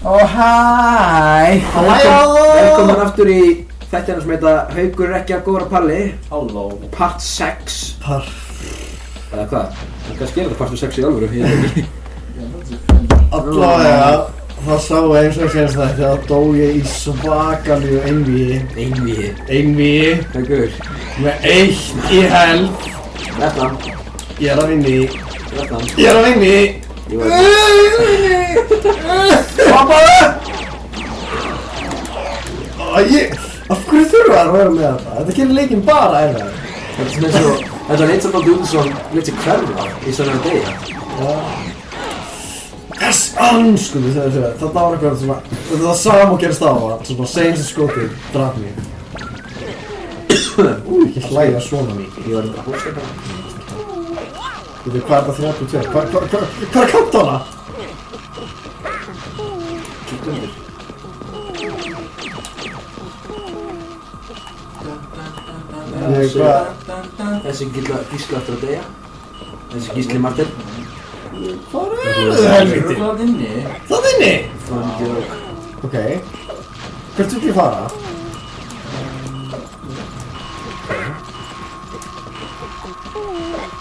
Hæ! Velkomin aftur í þættina sem heita Haukur er ekki að góra palli. Halló. Part 6. Eða hvað? Kannski er þetta part 6 í alvöru, ég veit ekki. Allavega, það sá eins og senst þetta að dó ég í svakalíu einvíi Haukur. með 1 í held. 13. Ég er að vinni. 13. Ég er að vinni. Ég veit það. Pappaðu! Af hverju þurfa að vera með þetta? Þetta gerir leikinn bara erfiðar. Þetta er eins og Baldur Úlfsson leit sér hverfa í svona degi. Yes, anskuðu þegar þetta var eitthvað svona, þetta var sama og gerist á það, svona seinst skotið draf mig. Ekki hlæða svona mikið. Ég var að hósta þetta. Hvað er þetta 32? Hvað er kantana? Kýtt undir. Þessi gísla aftur að deyja. Þessi Gísli Martin. Hvað er þetta helviti? Það inni. Það inni? Fun joke. Ok. Hvert vil ég fara?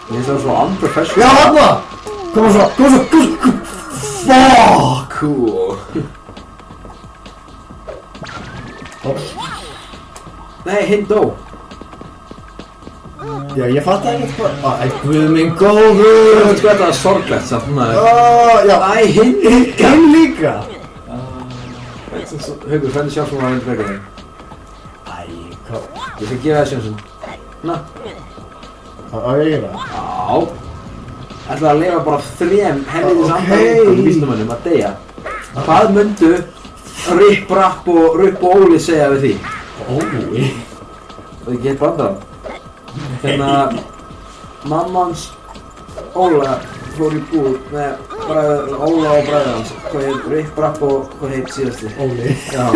Ég finnst það svo unprofessional. Já, þarna! Koma svo. Fuck! Cool. Nei, hinn dó. Já, ég fatt ekki hvað. Æ, guð minn góður! Sko þetta var sorglegt samt maður. Já. Æ, hinn líka. Hinn líka? Haukur, hvernig sjálf sem var að vinna frekar þig? Æ, hvað? Ég skal gefa það sjönsum. Na. Á ég gera það? Já. Ætlaði að lifa bara 3 helvitis andan vísindamönnum að deyja. Hvað myndu Rip, Rapp og Óli segja við því? Óli? Og ég get bandað. Hérna, mammans Óla fór í búð með Óla og bræður hans. Hvað heit Rip, Rapp og hvað heit síðasti? Óli. Já.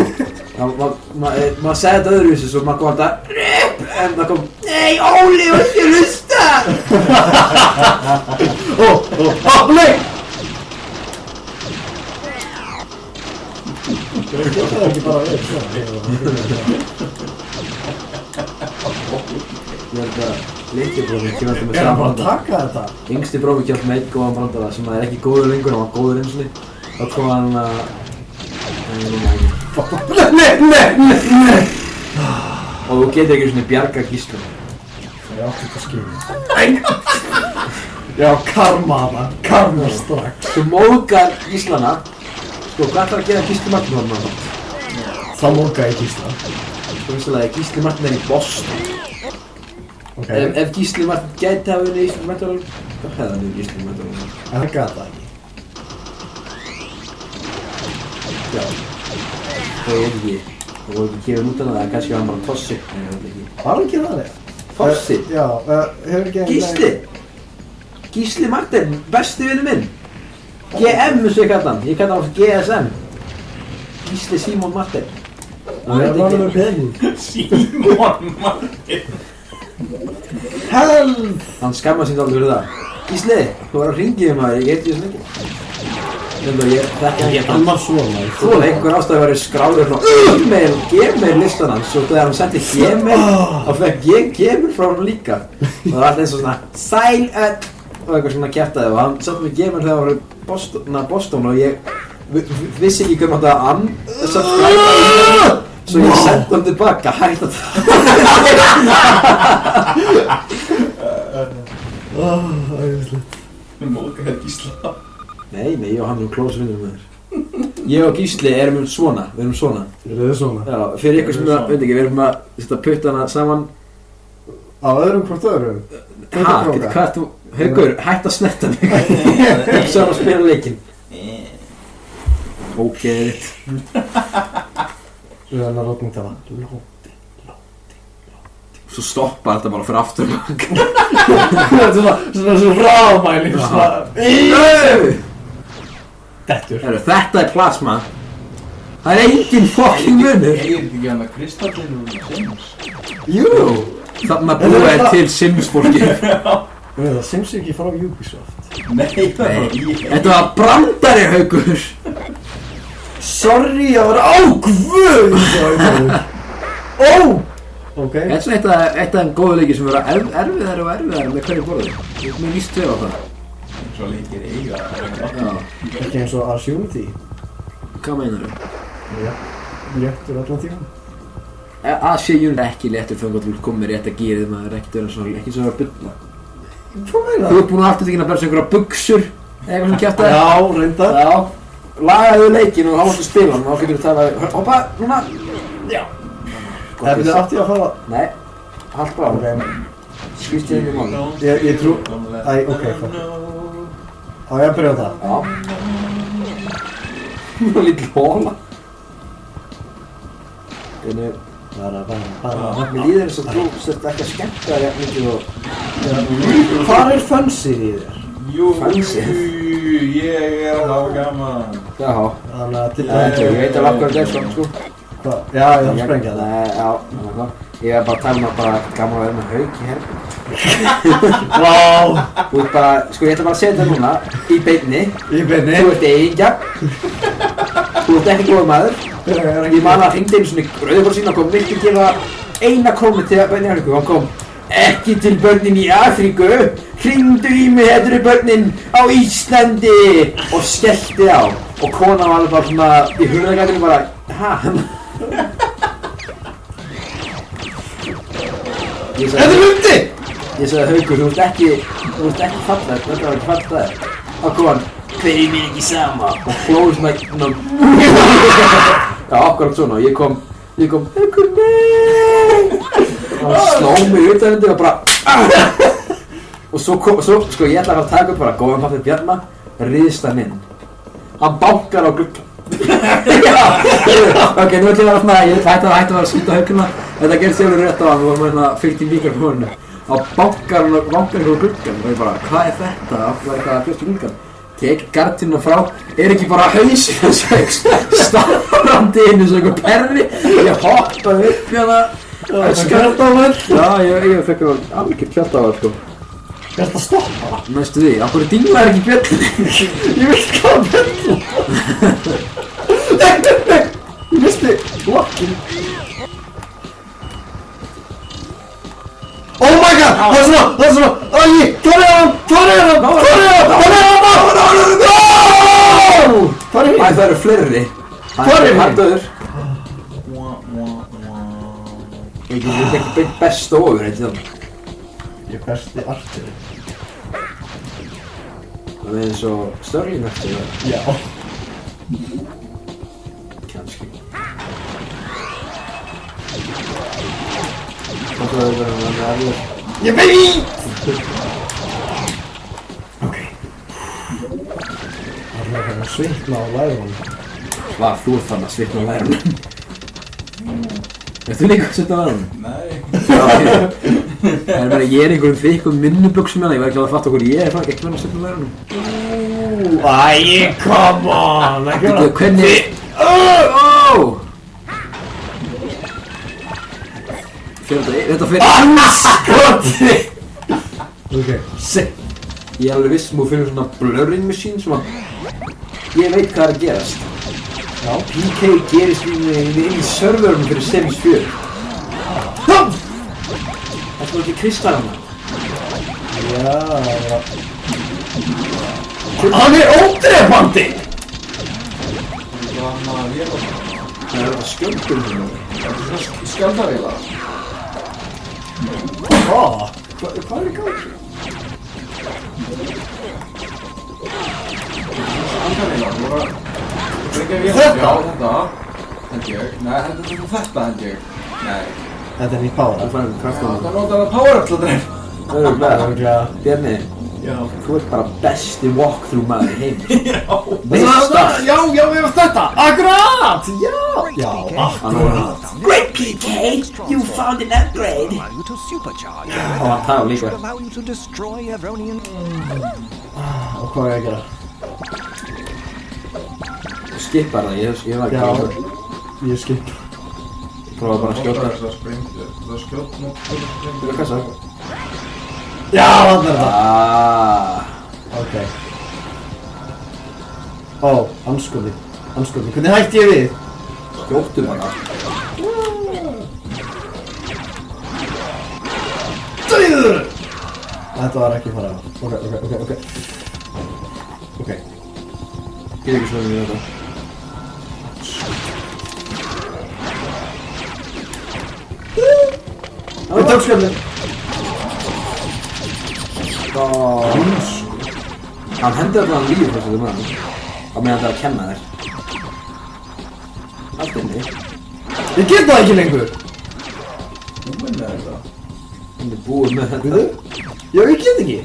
Maður segði þetta öðruvísi svo maður kom alltaf Rip! En það kom Nei, Óli, þú ert ekki að hlusta! Óli! Það er ekki bara verið svona. Ég held að litli brófi kemur alltaf með Er hann bara að brandara. taka þetta? Yngsti brófi kemur alltaf með einn góðan brandara sem er ekki góður lengur, hann var góður eins og því. Þá kom hann að... Nei! Og þú getur ekki svona bjarga Gíslum. Það átti þetta skilja. Já, karma það. Karma strax. Þú móðgar Gíslana. Sko, hvað ætlar að gera Gísli Martin þarna? Það móka ég Gísla. Sko, vissulega, Gísli Martin er í Boston. Ok. Ef Gísli Martin gæti hafa unnið Íslands meðalum, hvað hefði hann unnið Íslands meðalum? En það gata ekki. Já. Það er ekki. Það voru ekki gefið út af það, kannski var hann bara tossi. Nei, það er ekki. Var hann ekki það? Tossi? Já, hefur ekki... Gísli! Gísli Martin, besti vinnu minn! GM eins og ég kalla hann, ég kalla hann GSM. Gísli Símon Martin. Það er bara með pening. Símon Martin. Help! Hann skammast sín aldrei fyrir það. Gísli, þú var að hringja maður, ég heiti þess lengi. Þannig að ég þekki hann Hann var svona. Þú var einhver ástæði verið skráður frá Gmail listan hans og þegar hann sendi Gmail þá fekk ég Gmail frá hann líka. Og það var alltaf eins og svona Sæl og eitthvað svona kjaftaði og hann sendi mig Gmail þegar hann var í Boston og ég vissi ekki hvernig þetta hann subscribe í svo ég sendi hann tilbaka, hægt að Æðislegt. Móðgar Gísla. Nei, ég og hann erum close vinnur með þér. Ég og Gísli erum svona, við erum svona. Eru þið svona? Já, fyrir ykkur sem veit ekki, við erum að setja puttana saman. Á öðrum hvort öðrum? Hvað ert þú? Haukur, hætt að snetta mig. Svo að spila leikinn. Ok, Við erum að rótning tala. Svo stoppar þetta bara fyrir aftur. Svona ráðmæling. Þetta er plasma. Það er engin fucking munur. Ég er ekki hann að kristallinu og Sims. Jú! Þannig að búa er til Sims fólki. Það Sims ekki frá Ubisoft. Nei, það var ég. Þetta var brandari, Haukur. Sorry, ég var á guð! Ó! Ok. Þetta er svona eitt af þeim góðu leiki sem vera erfiðari og erfiðari með hverju borði. Mér líst vel á það. Svo leikir eiga. Já. Ekki eins og Arsunity. Hvað meinar þú? Já. Léttur allan tíma. Asia Unity er ekki léttur þegar þú vilt koma með rétt að gera þið maður ekki vera svona, ekki svona að bulla. Hvað meina? Þú ert búinn að alltaf tekinn að bersa einhverja buxur eða eitthvað sem kjafta þér. Já, reyndar. Já. Lagaðu leikinn og þá varstu að spila hann og þá getur þú talað hoppa, núna. Já. Það byrði átti að fara. Nei. Haldt bara. Ok. Skýrst ég inn í mánu. Ég trú... Æ, ok, fuck. Á ég að byrja á það? Já. Lítil hóla. Mér líður eins og þú sért ekki að skemmta þér jafn mikið og... Hvað er fancy í þér? Jú, Fancy. ég er að hafa gaman. Já. Þannig að til Ég veit alveg af hverju þetta er svona, sko. Hvað? Já, ég þarf að sprengja það. Nei, já, þannig að ég er bara að tala um að bara gaman að vera með hauk í herfum. Vá! Þú ert bara, sko ég ætla bara að segja þetta núna, í beinni. Í beinni? Þú ert eigingja. Þú ert ekki góð maður. Ég man að hringdi einu svona í rauðbór sína og kom viltu gefa 1 krónu til börnin í Afríku. Hann kom, ekki til börnin í Afríku. Hringdu í mig, þetta eru börnin á Íslandi. Og skellti á. Og konan var alveg bara svona í hurðargatinu bara, ha? Þetta er hundi! Ég sagði Haukur, þú ert ekki falleg, þetta var ekki falleg. Þá kom hann, hver er mér ekki sama? Og hlóði svona, já, akkurat svona, og ég kom, Haukur, nei! Og hann sló mig utan þetta og bara, og svo, sko, ég ætla að taka upp bara, góðan kaffið Bjarna, riðst hann inn. Hann bankar á gluggann. Já, ok, nú ætlum ég að vera svona, ég ætti að vera að skýta Haukuna. Þetta gerðist jæfnir rétt á hann, við vorum hérna fylgt í mikrofónu. Þá bankar hann á gluggann og ég bara, hvað er þetta? Það var eitthvað að bjóst í gluggann. Tek gardínuna frá, er ekki bara hausinn hans Hauks starrandi inn eins og einhver perri. Ég hoppaði upp hérna. Skjálftáður? Já, ég fekk alveg kjartáður, sko. Þetta stoppa? Næstu því, af hverju dinglar ekki bjöllinni? Ég veist hvað að bjöllu. Nei, ég misti blokkin. Oh my god, það er svona, æ, hvað er hann? Æ, það eru fleiri. Hvar er hann? döður. Ég get ekki beint best ofur, eitthvað. Ég er besti arteri. Það er eins og Störling eftir það. Já. Kannski. Það er erfið. Ég veit! Ok. Það er að svitna á lærunum. Hvað, þú ert þannig að svitna á lærunum? Ertu líka að svitna á lærunum? Nei. Ég er einhverjum þykkum minnubuxum hérna, ég var ekki að fatta okkur ég er ekki með að svitna á lærunum. Æ, come on! Hvernig... Þetta fyrir... Skoti! Ok, sitt. Ég er alveg viss þú finnur svona blurring machine sem að... Ég veit hvað er að gerast. Já. PK gerist inn í serverunum fyrir Sims 4. Það er ekki kristalana. Já. Hann er ódrepandi! Það var hann að véla það. Það er þetta skjöldur hérna. Þetta er skjálftavélar. Hvað er í gangi? Skjálftavélar, þú voru að byggja vélar. Þetta? Já, þetta held ég. Nei, þetta held ég. Nei. Þetta er nýtt power. Það fannir kraftan. Það notar það power up til að dreif. Öðruglega. Bjarni, Já. þú ert bara besti walkthrough maður í heim. Já, við hefum þetta! Akkurat! Já, akkurat. Great PK, you found an upgrade. Allow you to supercharge Og hann talar líka. should allow you to destroy Evronian. Og hvað er ég að gera? Þú skippar það, ég var ekki Já, að það. ég skip. Prófa bara að skjóta. Það skjótt nú. Þú er kassa. Já, hann er það. Ah. Ok. Ó, anskoti. Anskotin, hvernig hætti ég við? Skjóttu bara. Dæður! Þetta var ekki fara. Ok. Get ekki svona við þetta. Við tók skjöfnin. Hann hendur alltaf hann líf þessu þau maður. Á meðan það er að kenna þér. Allt inni. Ég get það ekki lengur. Búinn með þetta. Hann er búið með þetta. Veitu? Já, ég get ekki.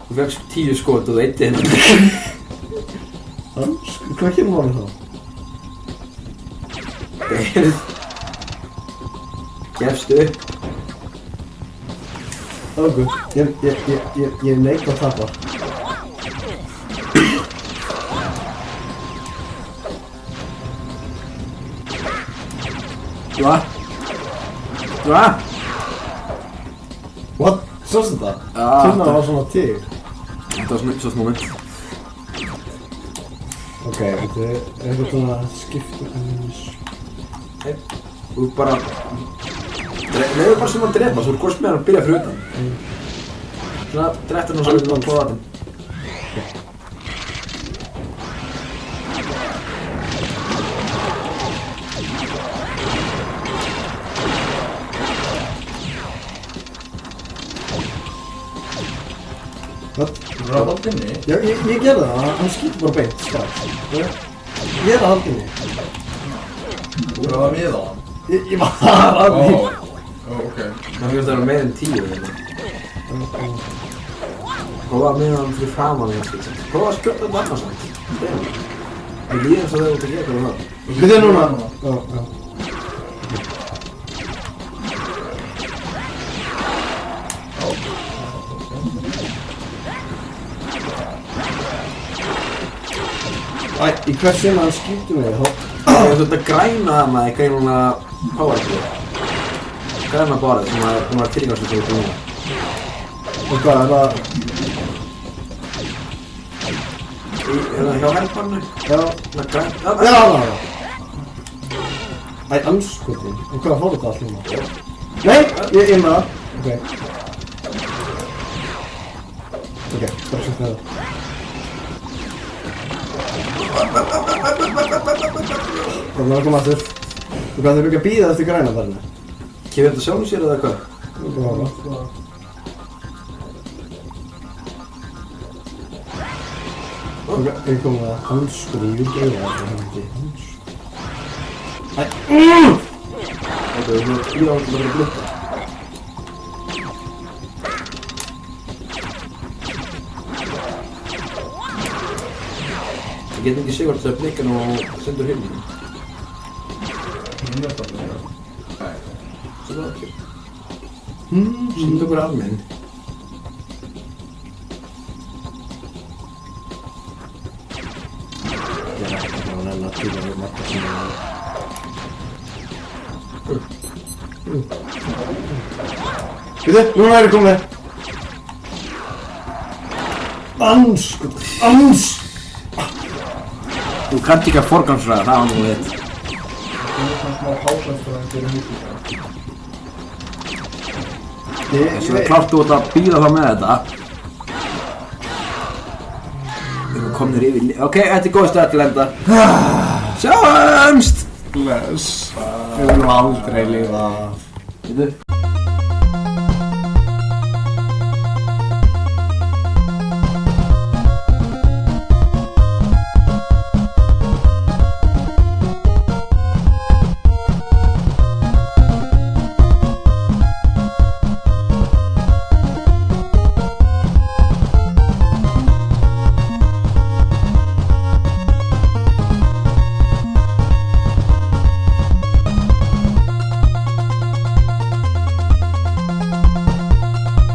Þú fegst 10 skot og þú eitti henni. Hvað kemur maður þá? Beirð. Gefstu upp. Ok, ég neik að tapa. Hvað? What? Sástu þetta? Tunna var svona til. Þetta var svo moment. Ok, þetta er eitthvað svona skiptu eins. Þú bara... Leður bara sem að drepa, svo þú hvort með hann að byrja fyrir utan. Svona dreftur hann svo utan á vatn. What? Þú er að halda inni? Já, ég gerði það, hann skýtur bara beint, strax. Ég er að halda inni. Þú er að miða hann? Ég var að því. Ok. Það fyrir að vera meir en 10 þeirra. Prófa að miða hann fyrir framan eða. Prófa að skjóta þetta annars samt. Ég líði eins og þau út að gera það. Við þið núna. Já. Æ, í hvers sem hann skýtur mig þá. Þú ert að græna hana í greinuna powerplay. Græna borðið sem hún var tilgjáðslega svo út núna. Og hvað er það? Er það hjá helparnu? Já. Það er græna... Já, það. Æ, anskotin. Og hvað fór þetta allt núna? Nei, ég með það. Ok, bara svo með það. Það er að koma aftur. Og hvað þau eru ekki að bíða eftir græna þarna? Kemur þetta sjálfum sér eða hvað? Það er bara að ok, ég kom með hanskur í júldauða þetta hefði hanskur. Æ, Ok, þú erum að bíða á þetta að blutta. Ég get ekki sigur til að blikka nú og sendur himnum. Hún er það með það. Svo það ekki. Sendur okkur almenn. ég er ekki að nenni að týna við marga sem Býtu, núna er ég komið. Anskot, Þú kannt ekki að forgangsraða, það var nú veit. Þú er svona smá hásafstæðan fyrir húsið. Svo það er klárt út að bíða það með þetta. Við erum komnir yfir... Ok, þetta er góð stað til enda. Sjáumst! Bless. Við verðum aldrei lifa. Veitu?